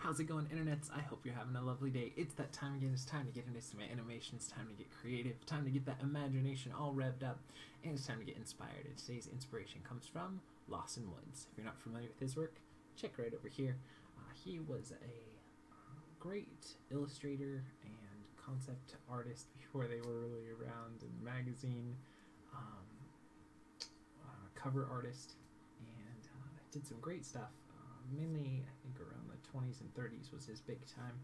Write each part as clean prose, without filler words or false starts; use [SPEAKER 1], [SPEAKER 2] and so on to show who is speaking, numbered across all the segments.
[SPEAKER 1] How's it going, internets? I hope you're having a lovely day. It's that time again. It's time to get into some animation. It's time to get creative. Time to get that imagination all revved up. And it's time to get inspired. And today's inspiration comes from Lawson. If you're not familiar with his work, check right over here. He was a great illustrator and concept artist before they were really around in magazine. Cover artist, and did some great stuff. Mainly, I think around the 20s and 30s was his big time,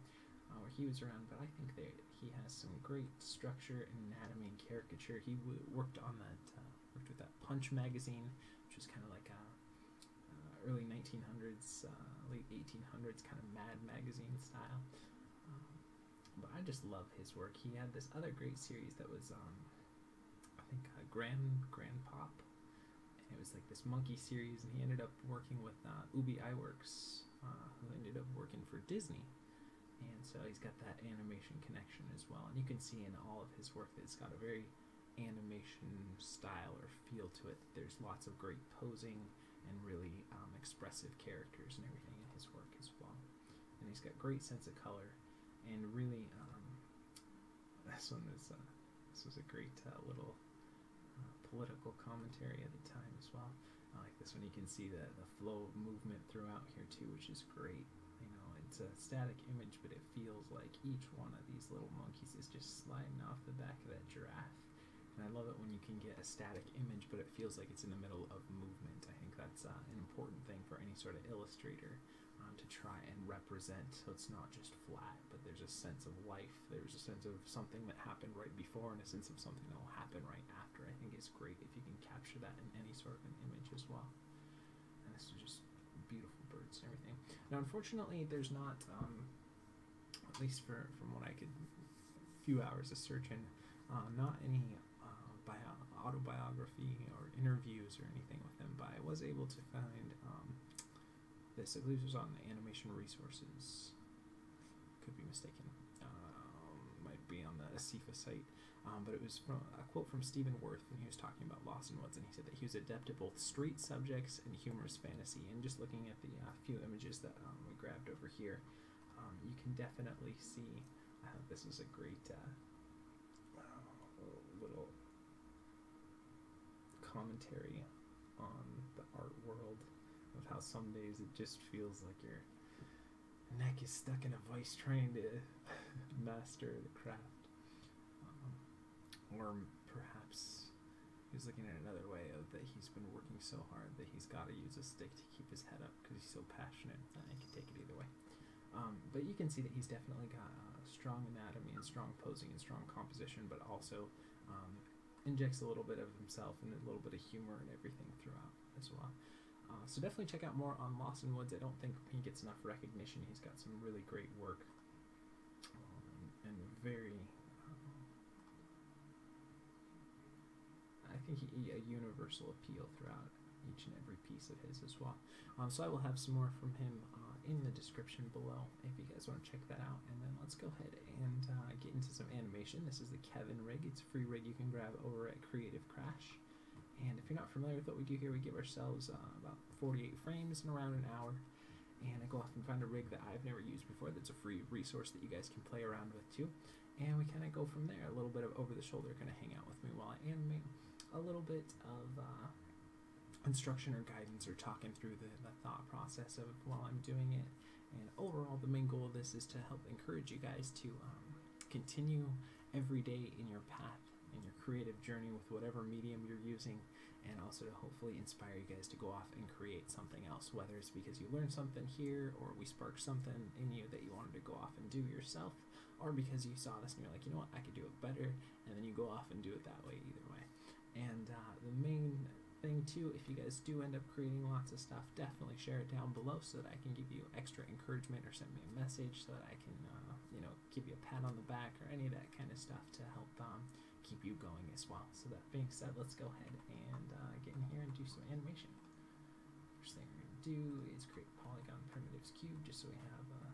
[SPEAKER 1] where he was around. But I think he has some great structure and anatomy and caricature. He worked on that, worked with that Punch magazine, which was kind of like a early 1900s, late 1800s kind of Mad magazine style. But I just love his work. He had this other great series that was, I think, Grand Pop. It was like this monkey series, and he ended up working with Ubi Iwerks, who ended up working for Disney, and so he's got that animation connection as well. And you can see in all of his work that it's got a very animation style or feel to it. There's lots of great posing and really expressive characters and everything in his work as well. And he's got great sense of color, and really, this was a great little political commentary at the time as well. I like this one. You can see the flow of movement throughout here too, which is great. You know, it's a static image, but it feels like each one of these little monkeys is just sliding off the back of that giraffe. And I love it when you can get a static image, but it feels like it's in the middle of movement. I think that's an important thing for any sort of illustrator to try and represent, so it's not just flat, but there's a sense of life. There's a sense of something that happened right before and a sense of something that will happen right after. I think it's great if you can capture that in any sort of an image as well. And this is just beautiful birds and everything. Now, unfortunately, there's not, at least from what I could, few hours of searching, not any autobiography or interviews or anything with him, but I was able to find this. I believe it was on the Animation Resources. Could be mistaken. Might be on the ASIFA site. But it was from a quote from Stephen Worth, and he was talking about Lawson, and he said that he was adept at both straight subjects and humorous fantasy. And just looking at the few images that we grabbed over here, you can definitely see. This is a great little commentary on the art world, of how some days it just feels like your neck is stuck in a vice trying to master the craft. Or perhaps he's looking at another way of that he's been working so hard that he's got to use a stick to keep his head up because he's so passionate. I can take it either way. But you can see that he's definitely got strong anatomy and strong posing and strong composition, but also injects a little bit of himself and a little bit of humor and everything throughout as well. So definitely check out more on Lawson. I don't think he gets enough recognition. He's got some really great work and very, I think a universal appeal throughout each and every piece of his as well. So I will have some more from him in the description below if you guys want to check that out. And then let's go ahead and get into some animation. This is the Kevin rig. It's a free rig you can grab over at Creative Crash. And if you're not familiar with what we do here, we give ourselves about 48 frames in around an hour. And I go off and find a rig that I've never used before that's a free resource that you guys can play around with too. And we kind of go from there. A little bit of over-the-shoulder kind of hang out with me while I animate. A little bit of instruction or guidance or talking through the thought process of while I'm doing it. And overall, the main goal of this is to help encourage you guys to continue every day in your path, in your creative journey with whatever medium you're using, and also to hopefully inspire you guys to go off and create something else, whether it's because you learned something here or we sparked something in you that you wanted to go off and do yourself, or because you saw this and you're like, you know what, I could do it better, and then you go off and do it that way. Either way. And the main thing too, if you guys do end up creating lots of stuff, definitely share it down below so that I can give you extra encouragement, or send me a message so that I can give you a pat on the back or any of that kind of stuff to help keep you going as well. So that being said, let's go ahead and get in here and do some animation. First thing we're going to do is create polygon primitives cube, just so we have a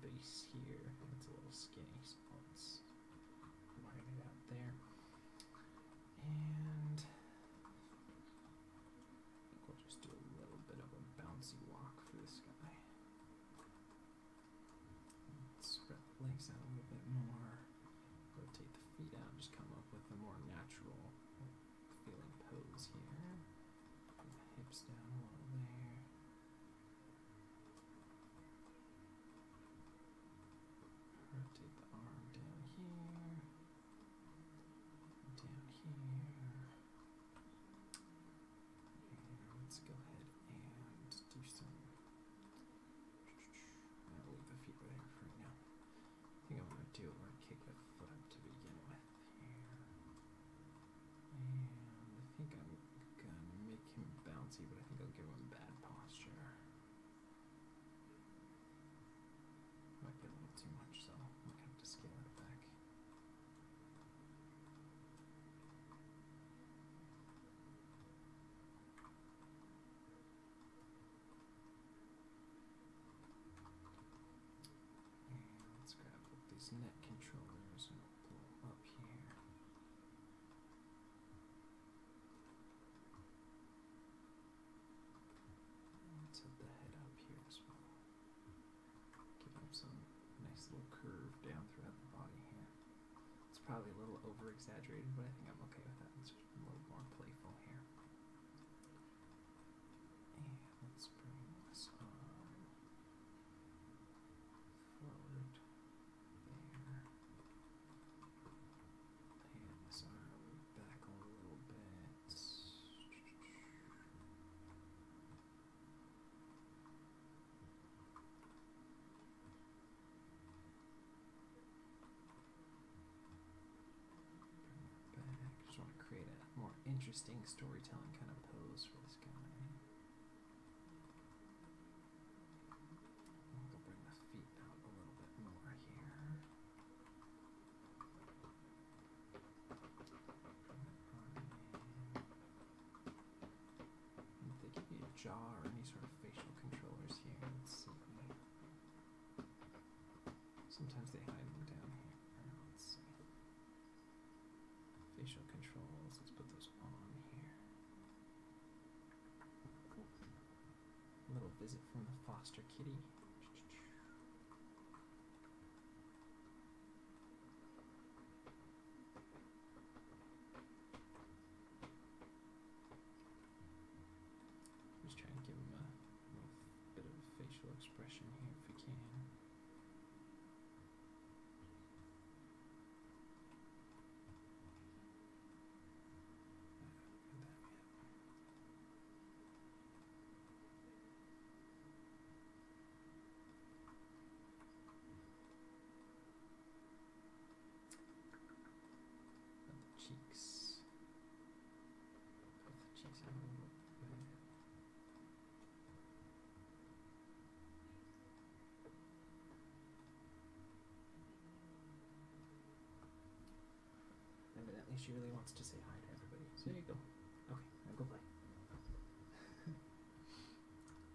[SPEAKER 1] base here. It's a little skinny, so let's widen it out there. And we'll just do a little bit of a bouncy walk for this guy. over-exaggerated, but I think I'm okay with that. It's just a little more playful here. And let's bring this on forward there. And this arm back a little bit. Just want to create a more interesting storytelling kind of pose for this guy. We'll bring the feet out a little bit more here. If they give you a jaw or any sort of facial controllers here, let's see. Sometimes they hide them down here. Let's see. Facial controls, let's put those on here. A little visit from the foster kitty. Just trying to give him a little bit of facial expression here if we can. Cheeks. Put the cheeks in a little bit. Evidently, she really wants to say hi to everybody. So there you go. Okay, now go play.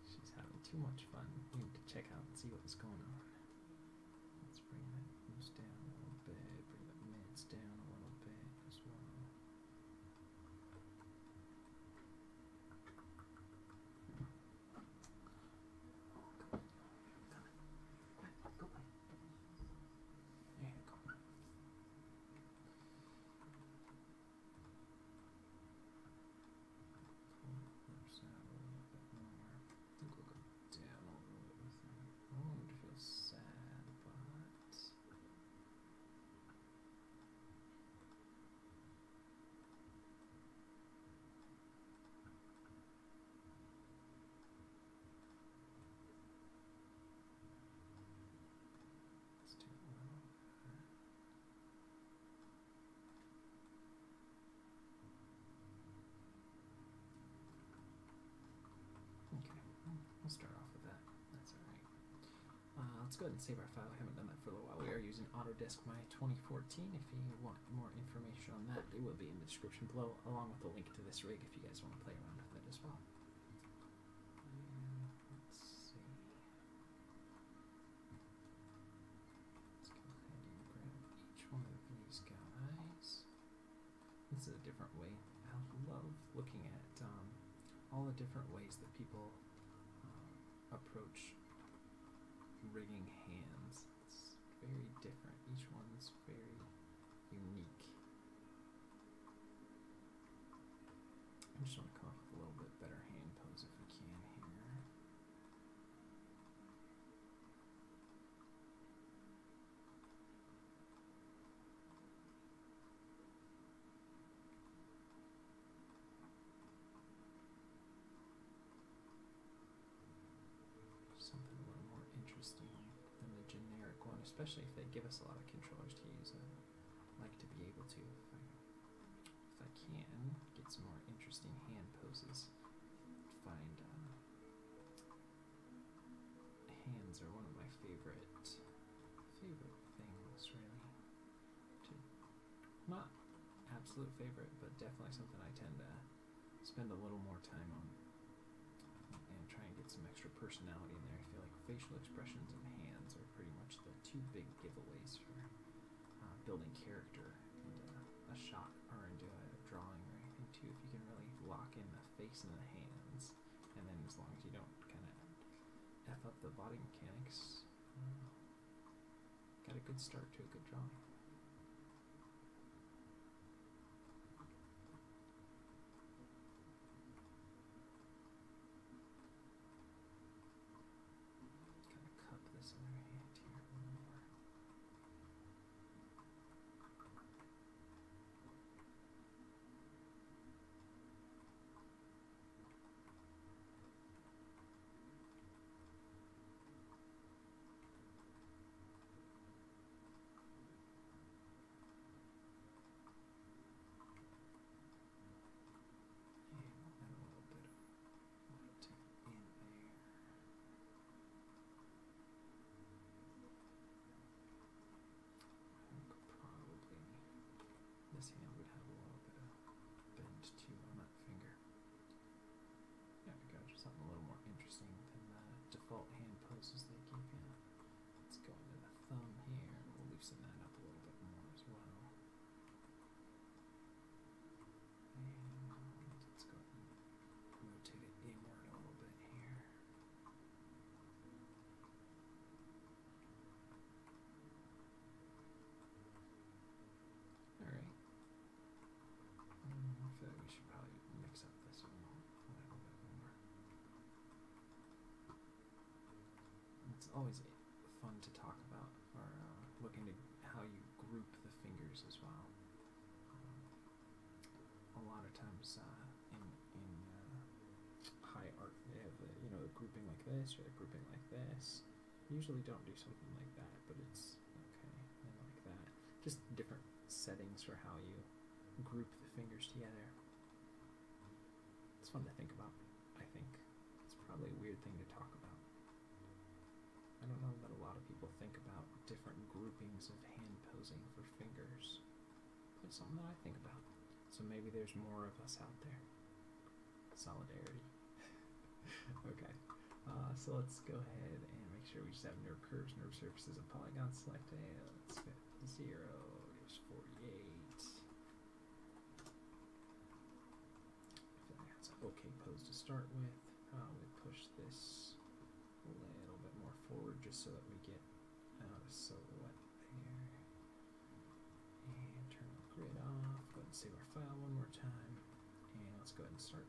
[SPEAKER 1] She's having too much fun. We need to check out and see what's going on. Let's bring that nose down a little bit. Bring the mids down a little bit as well. Go play. There you go. Pull the lips out a little bit more. I think we'll go down a little bit with them. I don't want him to feel sad, but let's do a little bit. Okay, we'll start off with that. That's alright. Let's go ahead and save our file. I haven't done that for a little while. We are using Autodesk My 2014. If you want more information on that, it will be in the description below, along with a link to this rig if you guys want to play around with it as well. And let's see. Let's go ahead and grab each one of these guys. This is a different way. I love looking at all the different ways that people approach rigging hands. It's very different. Each one's very unique. I just want to come up with a little bit better hand pose if we can here. Something a little more interesting than the generic one, especially if they give us a lot of controllers to use. I like to be able to, if I can, get some more interesting hand poses. Find hands are one of my favorite things, really. Not absolute favorite, but definitely something I tend to spend a little more time on and try and get some extra personality in there. I feel like facial expressions and hands are pretty much the two big giveaways for building character into a shot or into a drawing or anything too. If you can really lock in the face and the hands, and then as long as you don't kind of F up the body mechanics, got a good start to a good drawing. details as they give you. Let's go into the thumb here. We'll loosen that up a little bit more as well. And let's go ahead and rotate it inward a little bit here. Alright. I feel like we should probably mix up this one a little bit more. It's always fun to talk about, or look into how you group the fingers as well. A lot of times in high art, they have the, the grouping like this or the grouping like this. Usually don't do something like that, but it's okay. I like that. Just different settings for how you group the fingers together. It's fun to think about, I think. It's probably a weird thing to talk about. I don't know that a lot of people think about different groupings of hand posing for fingers. But it's something that I think about. So maybe there's more of us out there. Solidarity. Okay. So let's go ahead and make sure we just have nerve curves, nerve surfaces, and polygons selected. Let's get 0, gives 48. I feel like that's an okay pose to start with. We push this a little bit more forward just so that we get out a silhouette there. And turn the grid off. Go ahead and save our file one more time. And let's go ahead and start.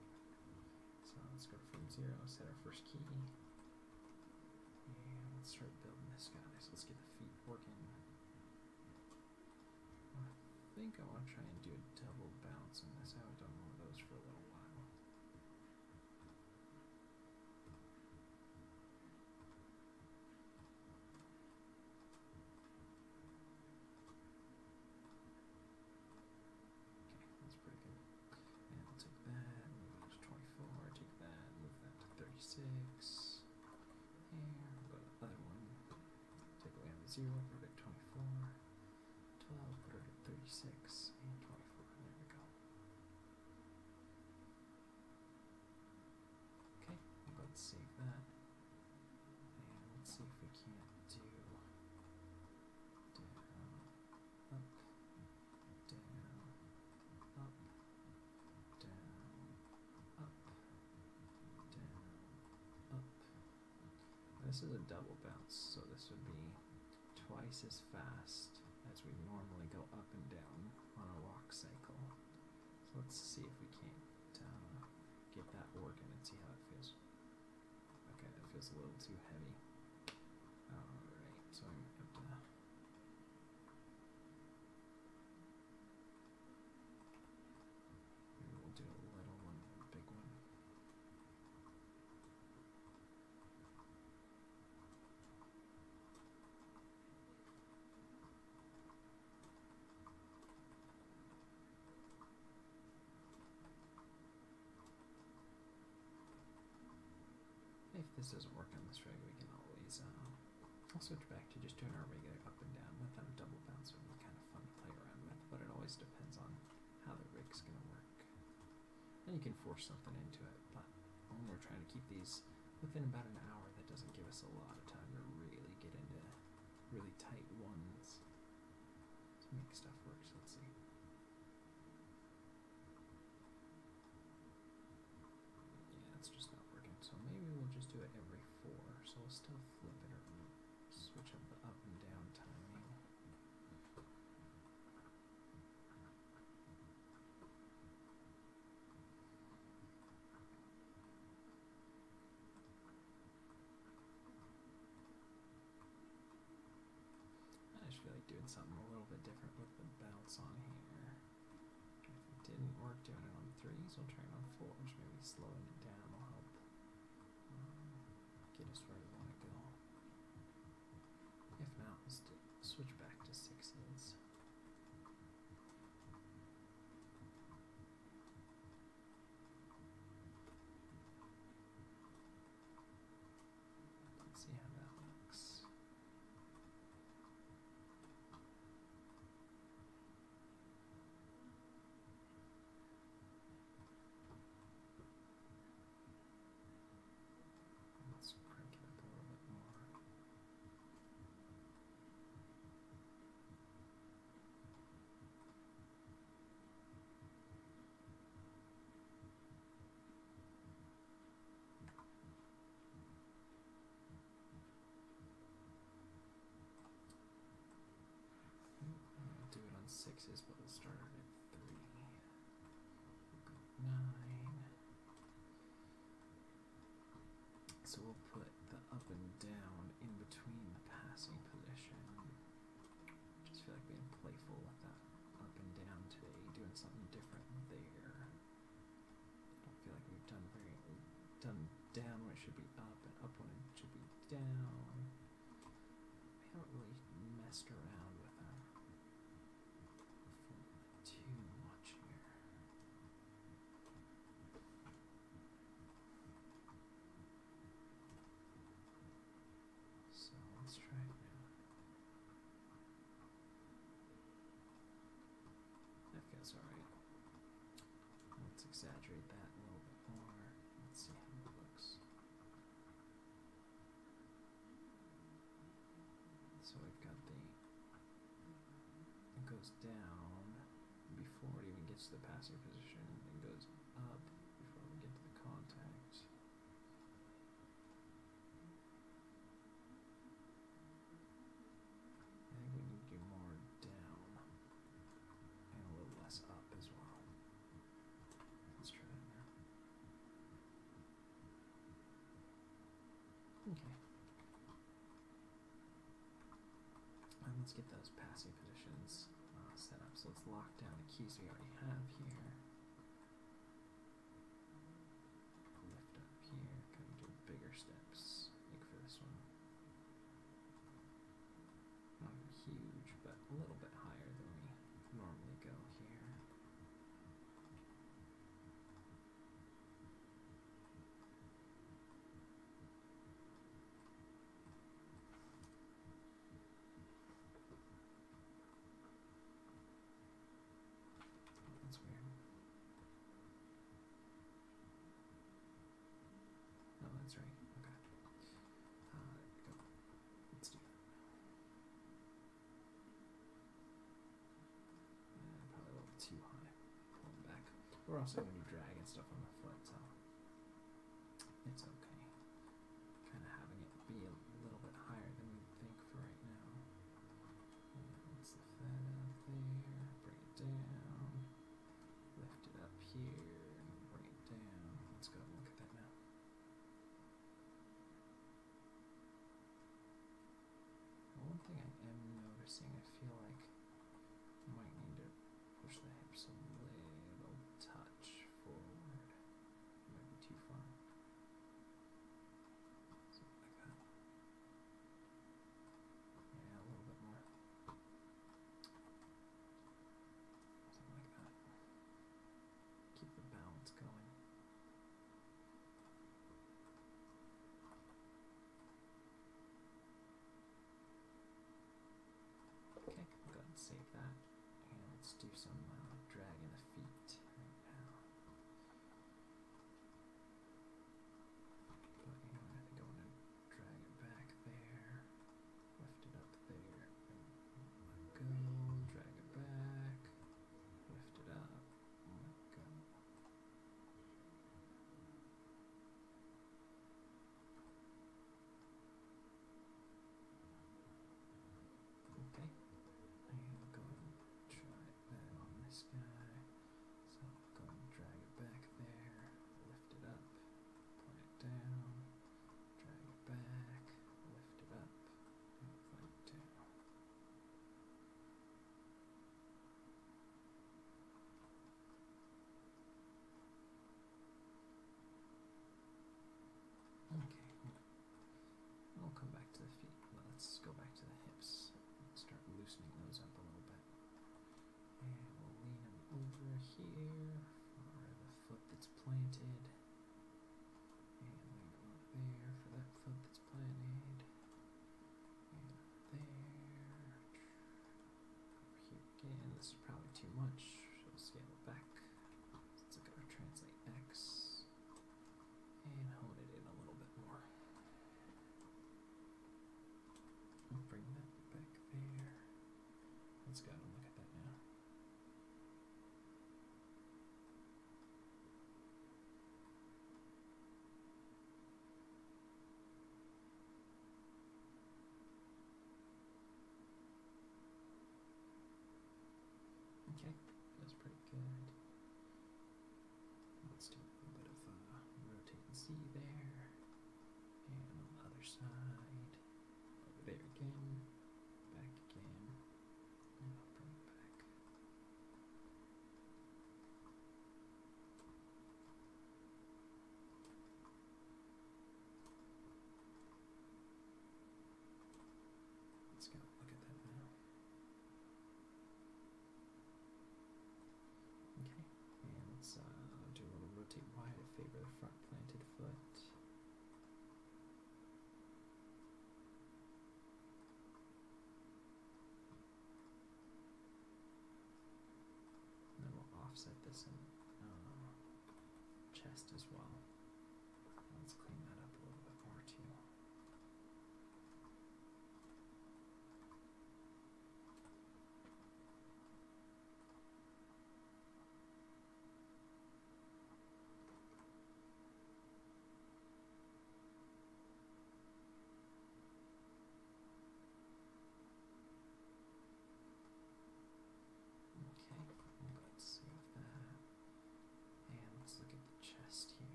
[SPEAKER 1] So let's go to frame 0, set our first key. And let's start building this guy. So let's get the feet working. I think I want to try and do a double bounce on this. I haven't done one of those for a little while. Okay, that's pretty good. And I'll take that, move it to 24, take that, move that to 36. And we'll go to the other one. Take away on the 0, put it at 24. 12, put it at 36, and 24. There we go. Okay, we'll go ahead and save that. And let's see if we can't do down, up, down, up, down, up, down, up. This is a double bounce, so this would be twice as fast as we normally go up and down on a walk cycle. So let's see if we can't get that working and see how it feels. Okay, that feels a little too heavy. Alright, so I'm going to have to... Maybe we'll do a little one and a big one. If this doesn't work on this rig, we can always I'll switch back to just doing our regular up and down without a double bounce. It would be kind of fun to play around with, but it always depends on how the rig's going to work. And you can force something into it, but when we're trying to keep these within about an hour, that doesn't give us a lot of time to really get into really tight ones to make stuff work. So let's see. Yeah, it's just not working. So maybe we'll just do it every 4. So we'll still flip it or switch up the up and down timing. I just feel like doing something a little bit different with the bounce on here. If it didn't work doing it on 3s, we'll try it on 4s. Maybe slowing it down will help get us where we want to go. If not, let's switch back to 6s. Let's see how that looks. goes down before it even gets to the passive position, and goes up before we get to the contact. I think we need to do more down and a little less up as well. Let's try that now. Okay. And let's get those passive positions set up. So let's lock down the keys we already have here. Lift up here, kind of do bigger steps, like for this one. Not huge, but a little bit higher than we normally go here. That's weird. Oh, that's right. Okay. There we go. Let's do that. Probably a little too high. Pull them back. We're also going to be dragging stuff on the foot, so it's okay. Kind of having it be a little bit higher than we think for right now. Let's lift that up there, bring it down, lift it up here, and bring it down. Let's go and look at that now. One thing I am noticing, I feel like I might need to push the hips a little touch forward. It might be too far. Something like that. Yeah, a little bit more. Something like that. Keep the balance going. Okay, I'll go ahead and save that. And let's do some dragging the feet right now. But you know, I think I want to drag it back there, lift it up there, and let go, drag it back, lift it up, and let go. Okay, and go and try that on this guy. So go and drag it back there, lift it up, point it down, drag it back, lift it up, and point it down. Okay, we'll come back to the feet. Let's go back to the hips. Start loosening those up a little bit. And we'll lean them over here for the foot that's planted. And lean them over there for that foot that's planted. And there. Over here again. This is probably too much. So we'll scale it back. Let's look at our translate X. And hone it in a little bit more. We'll bring that back there. Let's go and look at that now. Okay, feels pretty good. Let's do a little bit of rotate and see there. And on the other side, over there again, back again, and I'll bring it back. Let's go look at that now.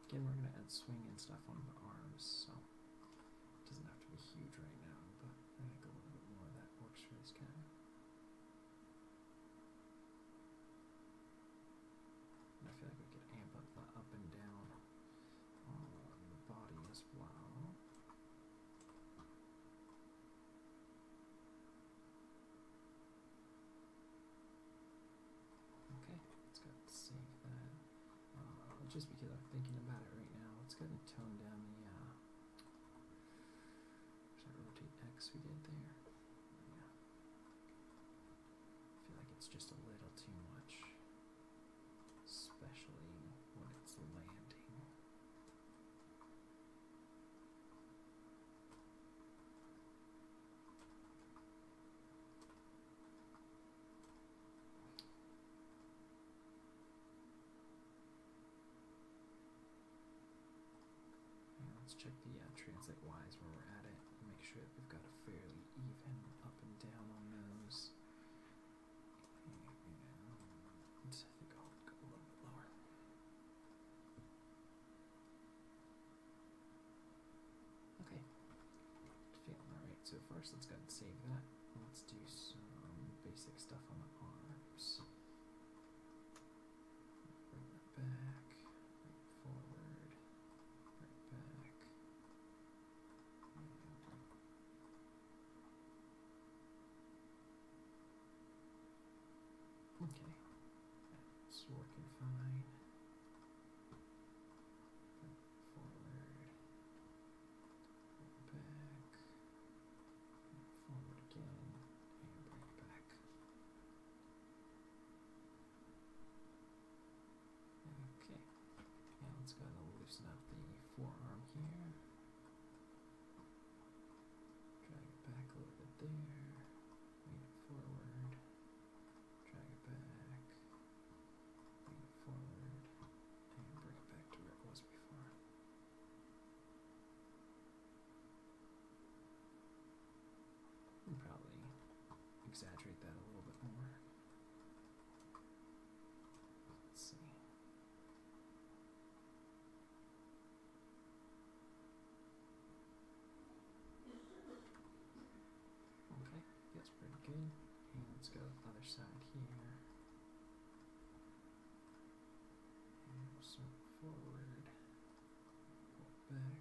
[SPEAKER 1] Again, we're going to add swing and stuff on the arms, so it doesn't have to be huge right now, but I think a little bit more of that works for this guy. And I feel like we could amp up the up and down on the body as well. Okay, let's go ahead and save that. Just because I'm thinking about it right now, let's go ahead and tone down the rotate X we did there. Yeah. I feel like it's just a little too much, especially when it's landing. Let's check the translate Y's where we're at it and make sure that we've got a fairly even up and down on those. And I think I'll go a little bit lower. Okay, feeling alright so far, so let's go ahead and save that. Let's do some basic stuff on the arms. Bring that back, bring it forward. Back. Okay, that's working fine. Forward, back, forward again, and bring it back. Okay, now let's go ahead and loosen up the forearm here. Drag it back a little bit there. Bring it forward. Drag it back. Bring it forward. And bring it back to where it was before. And probably exaggerate that a little bit more. Let's see. Okay, feels pretty good. And let's go to the other side here. And we'll swing forward, pull back,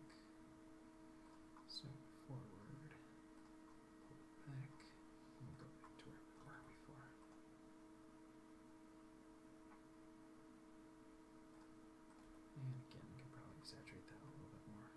[SPEAKER 1] swing forward, pull back, and we'll go back to where we were before. And again, we can probably exaggerate that a little bit more.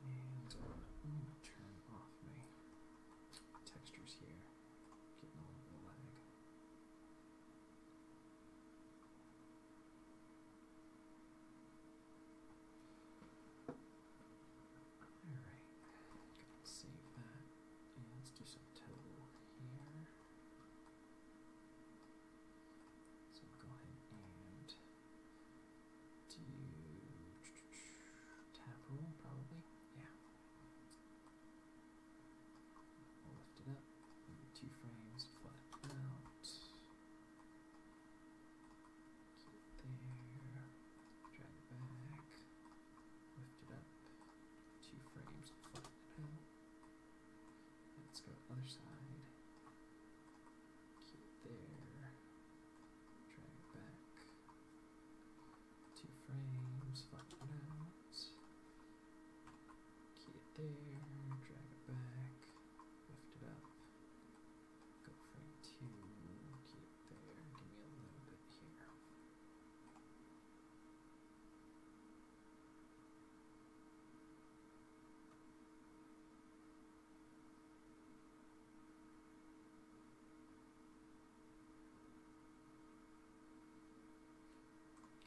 [SPEAKER 1] And I'm going to turn off my textures here. Getting a little bit of lag. Alright, go ahead and save that. And let's do some toe here. So go ahead and do tap roll, probably. Yeah. We'll lift it up. Maybe 2 frames, flatten out. Keep it there. Drag it back. Lift it up. 2 frames, flatten it out. Let's go other side. Keep it there. Drag it back. 2 frames, flatten it out. Key it there, drag it back, lift it up. Go frame 2, key it there, give me a little bit here.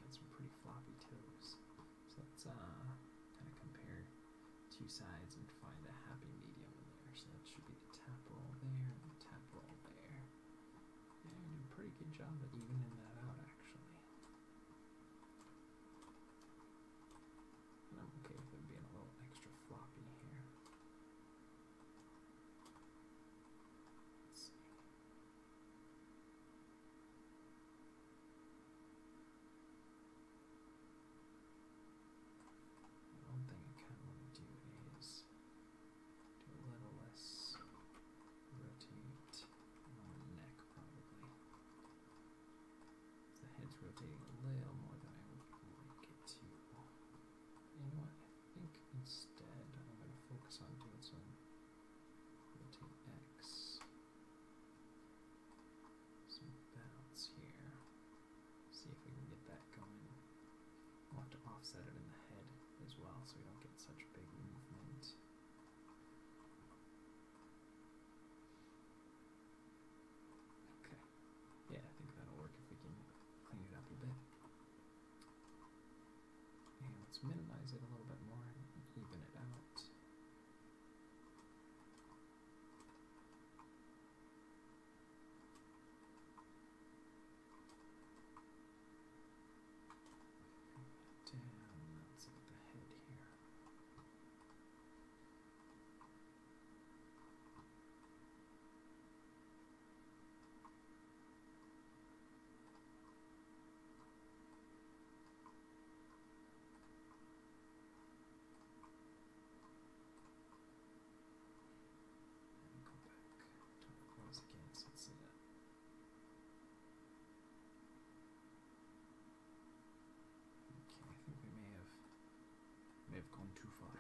[SPEAKER 1] Got some pretty floppy toes. So let's kind of compare 2 sides and find a happy medium in there. So that should be the tap roll there. of evening that out actually. And I'm okay with it being a little extra floppy here. Let's see. One thing I kind of want to do is do a little less rotate on the neck probably. The head's rotating a little more than I would like it to. You know what? I think instead I'm going to focus on doing some rotate X, some bounce here. See if we can get that going. We'll have to offset it in the head as well so we don't get such big movement. Okay. Yeah, I think that'll work if we can clean it up a bit. And let's minimize it a little bit more and even it out. Down, let's look at the head here. And go back to what it was again so let's see that. Okay, I think we may have gone too far.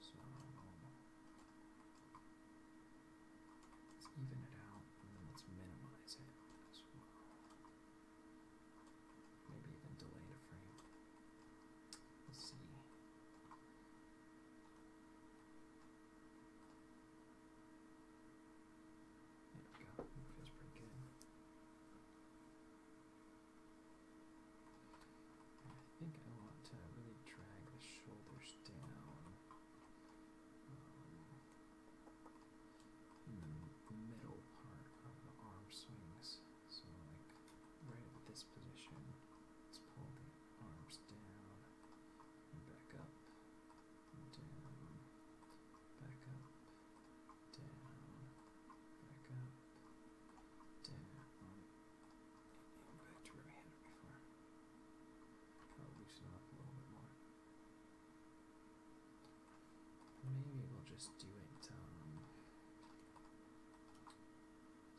[SPEAKER 1] So let's even it out and then let's minimize it as well. Maybe even delay it a frame. We'll see. There we go. It feels pretty good. I think I want to really drag the shoulders down in the middle part of the arm swings. So like right at this position, let's pull the arms down and back up, and down, back up, down, back up, down, and back to where we had it before. I'll loosen it up a little bit more. Maybe we'll just do it. So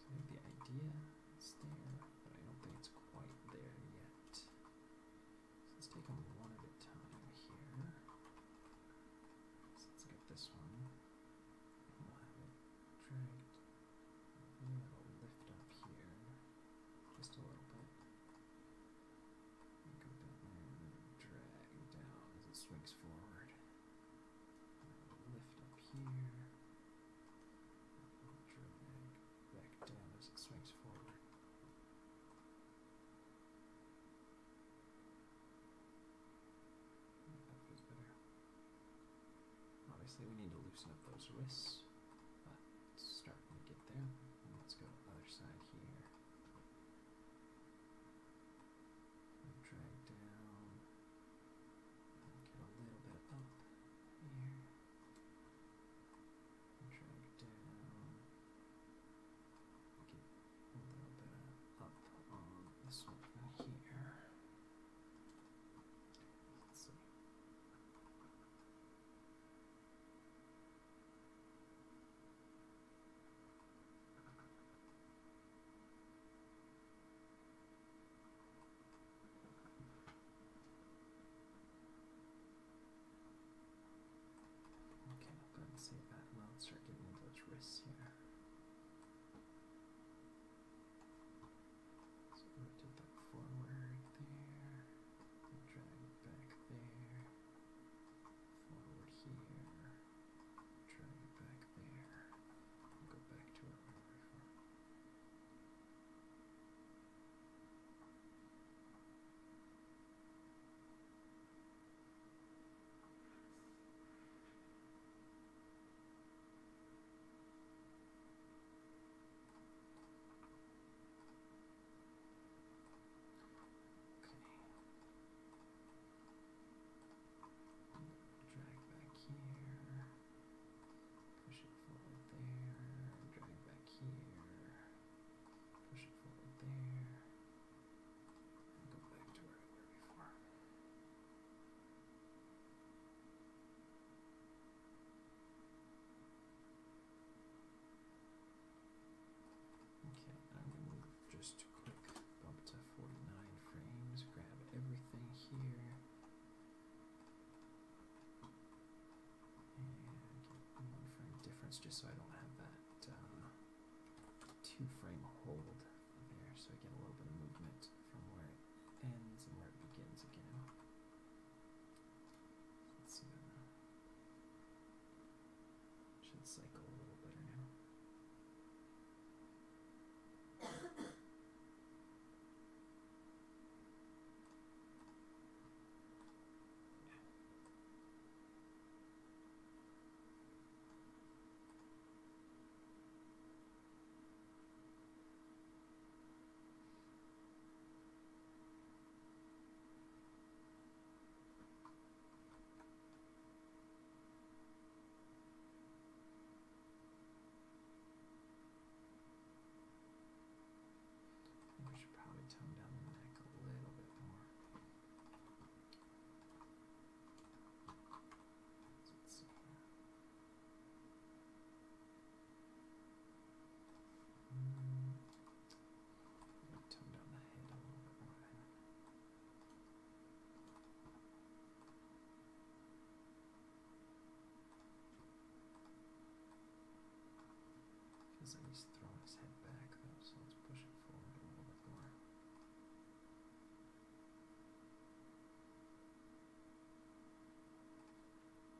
[SPEAKER 1] I think the idea is there, but I don't think it's quite there yet. So let's take them one at a time here. So let's get this one. We'll have it dragged a little lift up here, just a little bit. And go down there and then drag down as it swings forward. Lift up here. Drag back down as it swings forward. That feels better. Obviously we need to loosen up those wrists, but it's starting to get there. And let's go to the other side here. And drag down. And get a little bit up here. And drag down. Get a little bit up on this one here. Let's see. just so I don't have that 2-frame hold there, so I get a little bit of movement from where it ends and where it begins again. Let's see, should cycle a little better now. We should probably tone down the neck a little bit more. So let's see here. Tone down the head a little bit more. Feels like he's throwing his head back though, so let's push it forward a little bit more.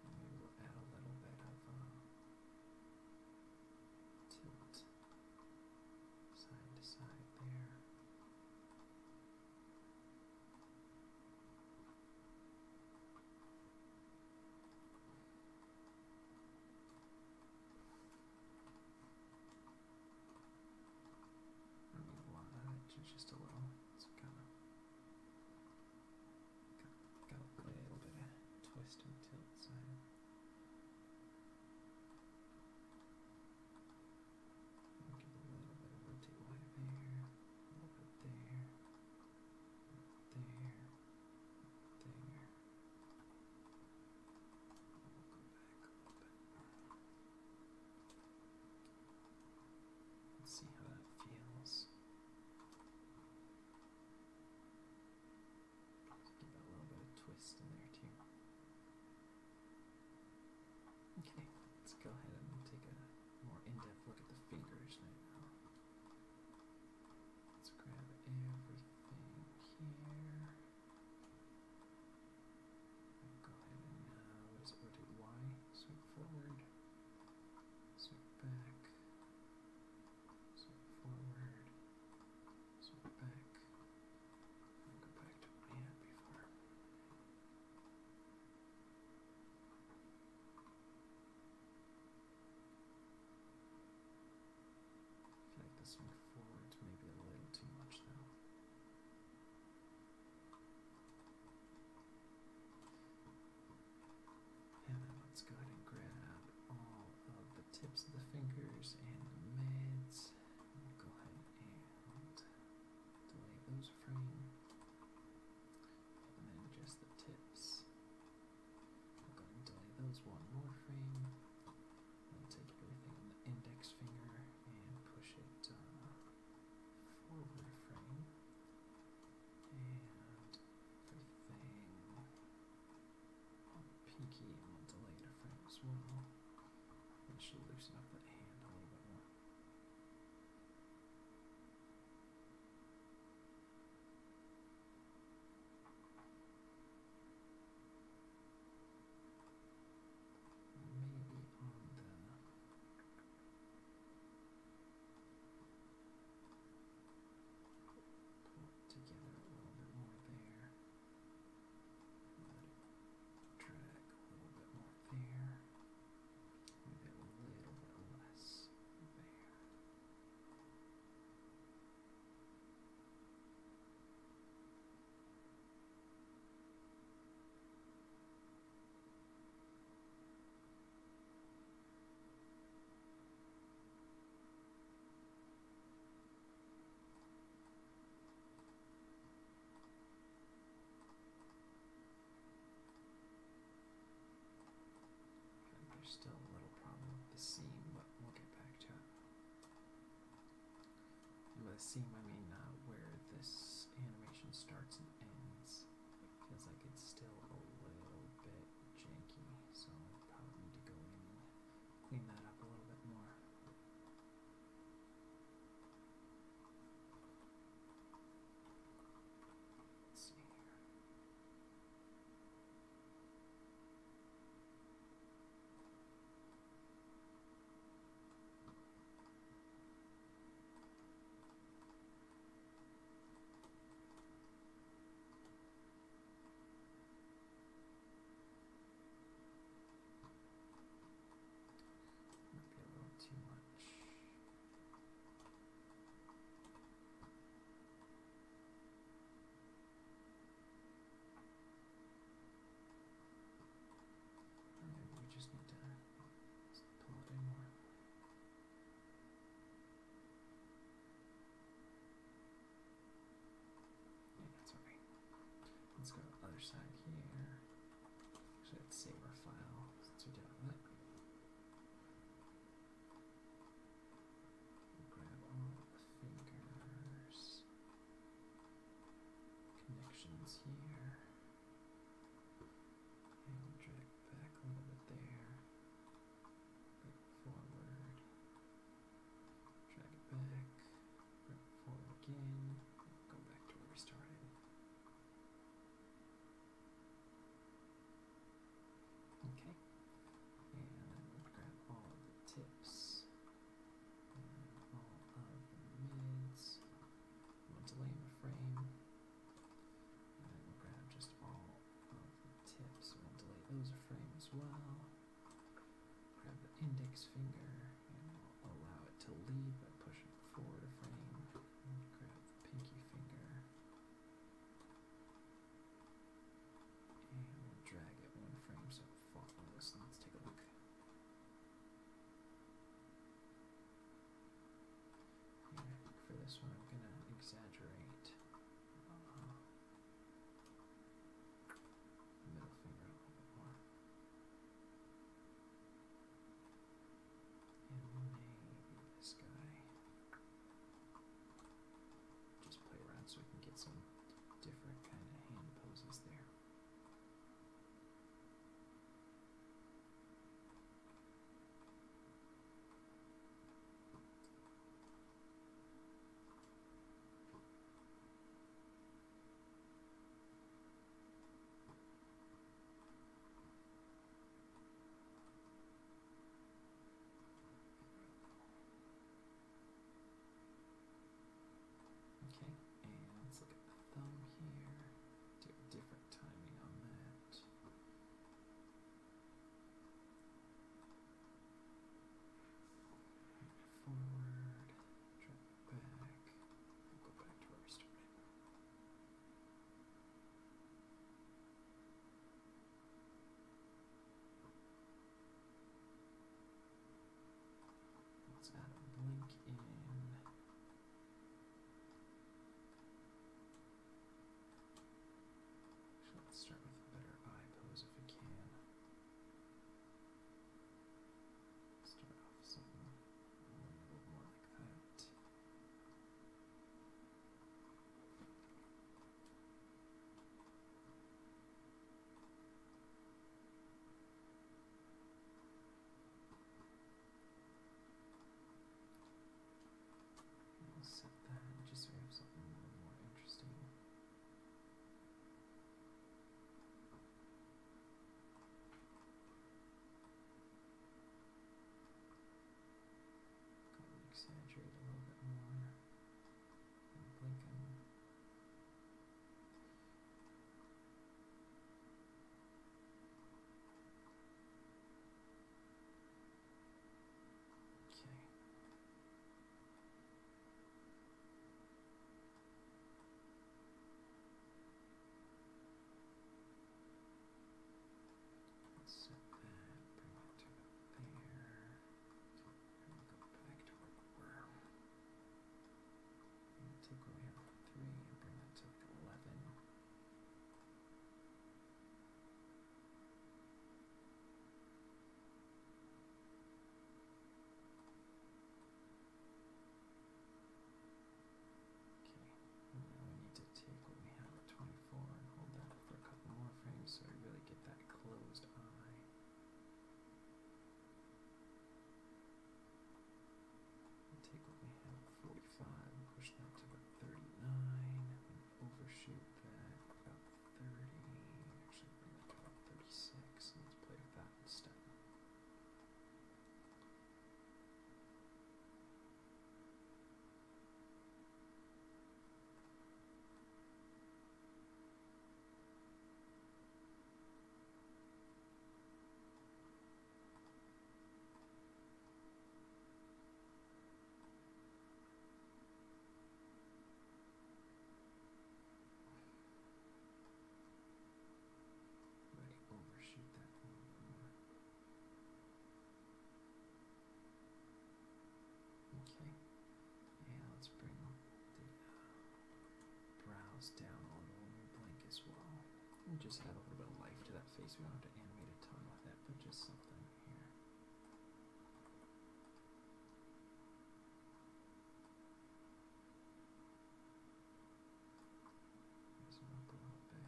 [SPEAKER 1] And maybe we'll add a little bit of tilt side to side there. I don't need a lot of it, just a little. It's kind of got a little bit of twist and tilt side. I'll give a little bit of rotate wide there, a little bit there, there, there. We'll go back a little bit. Let's see how that feels. Give that a little bit of twist in there too. Okay, let's go ahead and take a more in-depth look at the fingers now. Let's grab everything here. Go ahead and what is it? Rotate Y, swipe forward, swipe back, swipe forward, swipe back, and go back to what I had before. I feel like the swing forward's maybe a little too much though. And then let's go ahead and grab all of the tips of the fingers and the mids. We'll go ahead and delay those a frame. And then just the tips. We'll go ahead and delay those one more frame. We'll take everything on the index finger and push it forward a frame. And everything on the pinky, and we'll delay it a frame as well. It should loosen up that hand a little bit more. Maybe on the pull it together a little bit more there. Let it drag a little bit more there. Maybe a little bit less there. There's still a little problem with the seam, but we'll get back to it. And by the seam, I mean where this animation starts and ends. It feels like it's still a little bit janky, so I probably need to go in and clean that up a little bit. his finger, and we'll allow it to lead by pushing forward a frame. And grab the pinky finger, and we'll drag it one frame so it follows. Let's take a look. Here, for this one, I'm gonna exaggerate the middle finger a little bit more. And maybe this guy. Just play around so we can get some different kind of hand poses there. Okay, and let's look at the thumb here. Do a different timing on that. Forward, drop it back. We'll go back to where we started. Let's add a blink in. Actually, let's start with a better eye pose if we can. Start off with something a little more like that. And we'll set that just so we have something a little more interesting. Go and exaggerate a little bit more. And blink on. Okay. Let's set that, bring it to about there. And we'll go back to where we were. And take where we have 3 and bring that to like 11. Okay, and now we need to take what we have at 24 and hold that for a couple more frames so we really get that closed eye. And take what we have at 45 and push that to about 39 and overshoot that about 30. Actually, bring that to about 36. Let's play with that instead. Right, overshoot that a little bit more. Okay, and let's bring the brows down a little and blink as well. And just add a little bit of life to that face. We don't have to animate a ton with that, but just something here. Raise them up a little bit.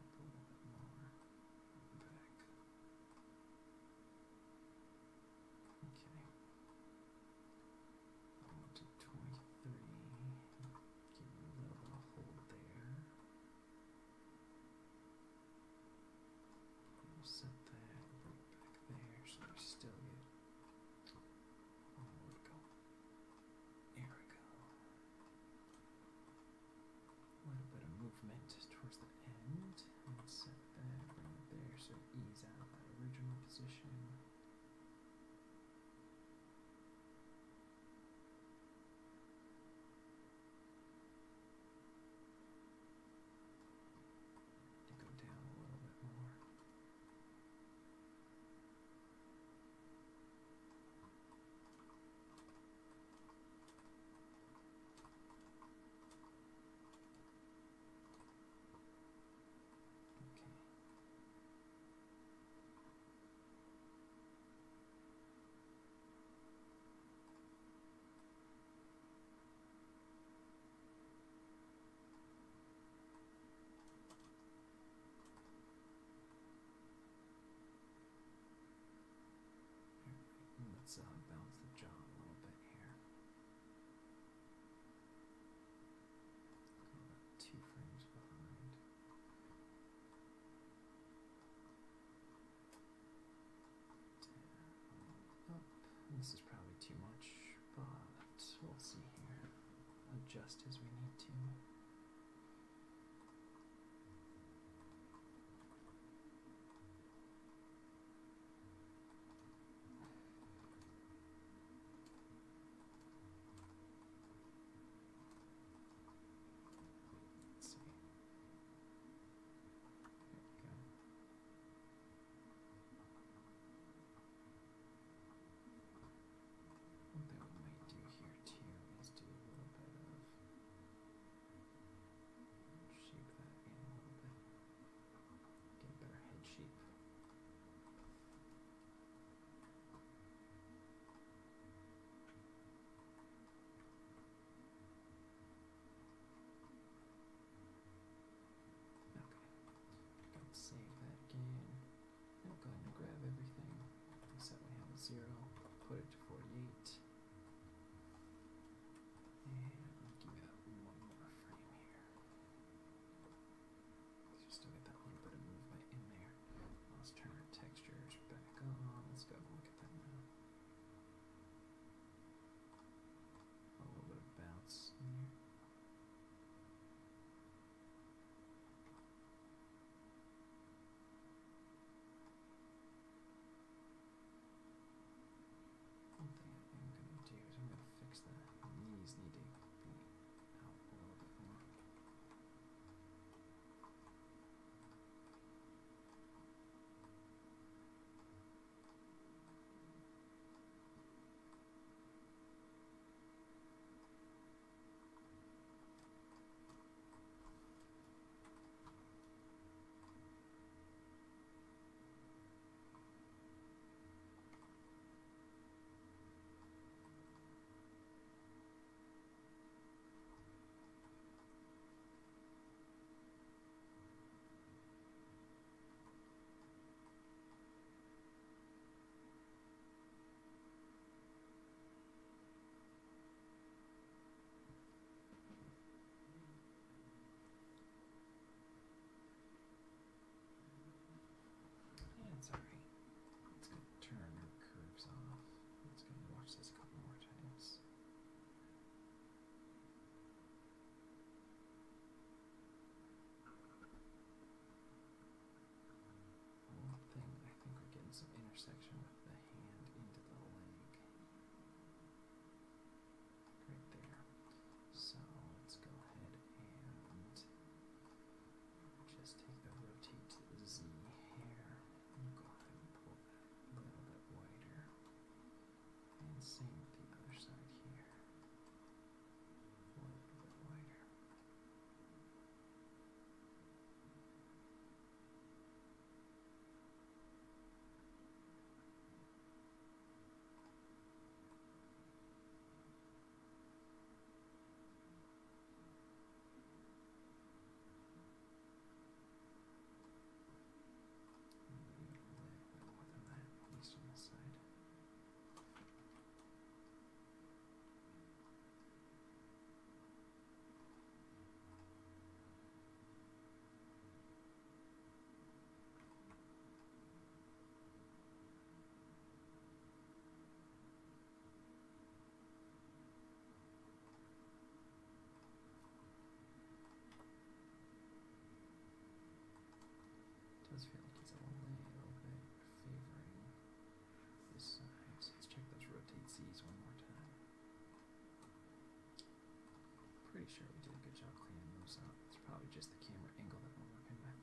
[SPEAKER 1] Up a little bit more. Back. Okay. I'll do 23. Give you a little bit of hold there. This is probably too much, but we'll see here. Adjust as we need to. Save that again. Now go ahead and grab everything. So we have a 0, put it to 48. And give me that one more frame here. Because you still get that little bit of movement in there. Let's turn our textures back on. Let's go look at that now. A little bit of bounce in there. Need to be out a little bit more. It's alright. Let's go turn our curves off. Let's go watch this a couple more times. One thing, I think we're getting some intersection with the hand into the leg. Right there. So let's go ahead and just take the rotate to the Z hair. Go ahead and pull that a little bit wider. And same with the other side here. A little bit wider. Does feel like it's a little bit favoring this side. So let's check those rotate C's one more time. Pretty sure we did a good job cleaning those up. It's probably just the camera angle that we're working with.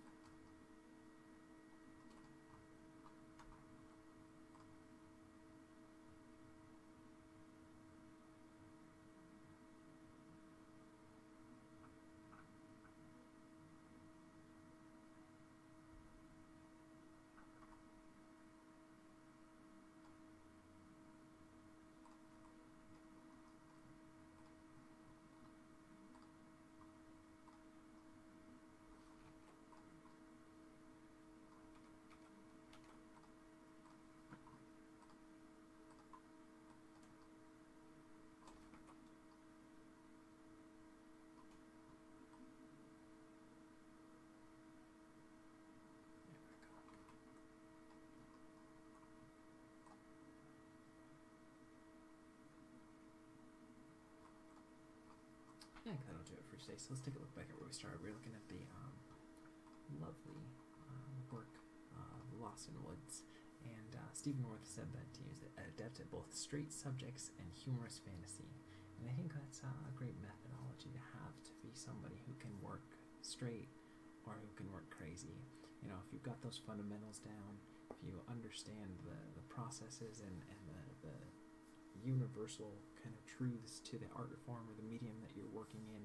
[SPEAKER 1] I think that'll do it for today. So let's take a look back at where we started. We're looking at the lovely work of Lawson Woods. And Stephen North said that he was adept at both straight subjects and humorous fantasy. And I think that's a great methodology to have, to be somebody who can work straight or who can work crazy. You know, if you've got those fundamentals down, if you understand the processes and the universal kind of truths to the art form or the medium that you're working in,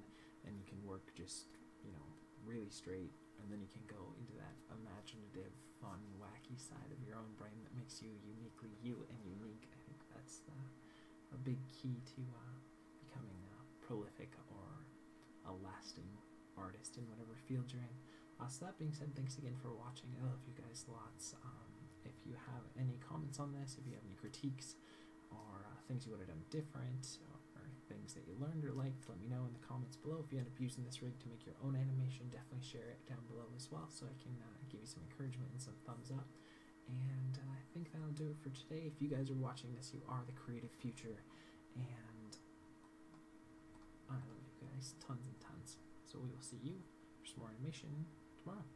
[SPEAKER 1] and you can work just, you know, really straight, and then you can go into that imaginative, fun, wacky side of your own brain that makes you uniquely you and unique. I think that's a big key to becoming prolific or a lasting artist in whatever field you're in. So that being said, thanks again for watching. I love you guys lots. If you have any comments on this, if you have any critiques or things you would have done different, or things that you learned or liked, let me know in the comments below. If you end up using this rig to make your own animation, definitely share it down below as well, so I can give you some encouragement and some thumbs up. And I think that'll do it for today. If you guys are watching this, you are the creative future, and I love you guys tons and tons. So we will see you for some more animation tomorrow.